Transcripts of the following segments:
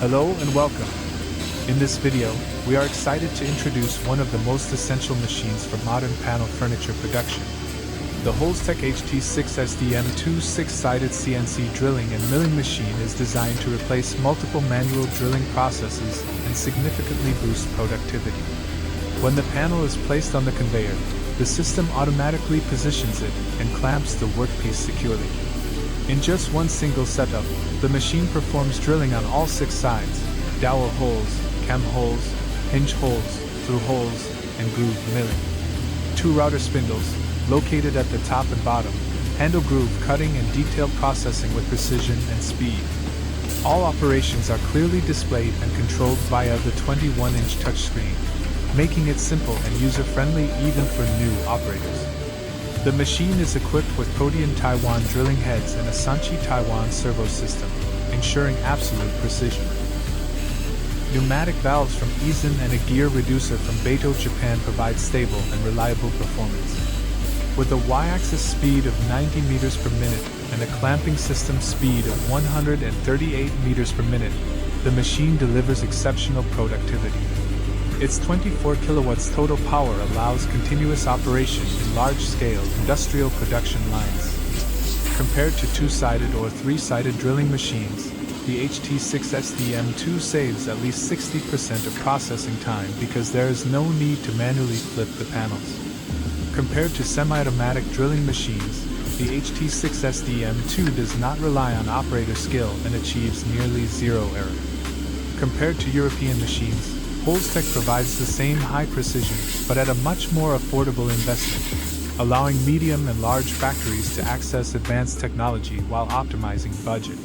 Hello and welcome. In this video, we are excited to introduce one of the most essential machines for modern panel furniture production. The Holztek HT-6SD-M2 six-sided CNC drilling and milling machine is designed to replace multiple manual drilling processes and significantly boost productivity. When the panel is placed on the conveyor, the system automatically positions it and clamps the workpiece securely. In just one single setup, the machine performs drilling on all 6 sides: dowel holes, cam holes, hinge holes, through holes, and groove milling. 2 router spindles, located at the top and bottom, handle groove cutting and detailed processing with precision and speed. All operations are clearly displayed and controlled via the 21-inch touchscreen, making it simple and user-friendly even for new operators. The machine is equipped with Protean Taiwan drilling heads and a Sanqi Taiwan servo system, ensuring absolute precision. Pneumatic valves from Eason and a gear reducer from Beito, Japan provide stable and reliable performance. With a y-axis speed of 90 meters per minute and a clamping system speed of 138 meters per minute, the machine delivers exceptional productivity. Its 24 kilowatts total power allows continuous operation in large-scale industrial production lines. Compared to 2-sided or 3-sided drilling machines, the HT-6SD-M2 saves at least 60% of processing time because there is no need to manually flip the panels. Compared to semi-automatic drilling machines, the HT-6SD-M2 does not rely on operator skill and achieves nearly zero error. Compared to European machines, Holztek provides the same high precision, but at a much more affordable investment, allowing medium and large factories to access advanced technology while optimizing budget.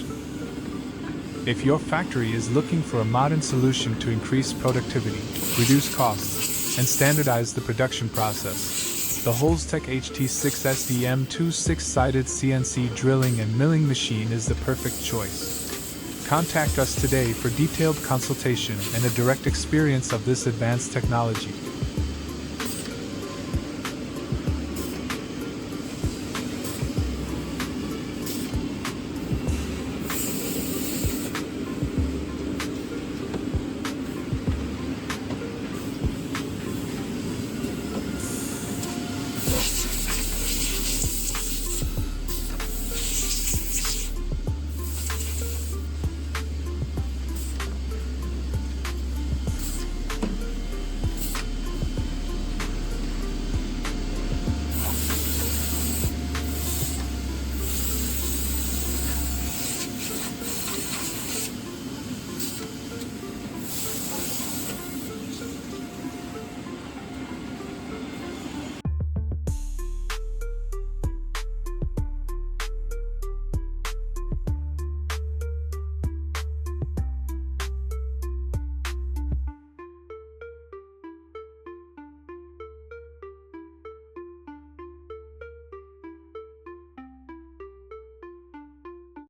If your factory is looking for a modern solution to increase productivity, reduce costs, and standardize the production process, the Holztek HT-6SD-M2 six-sided CNC drilling and milling machine is the perfect choice. Contact us today for detailed consultation and a direct experience of this advanced technology.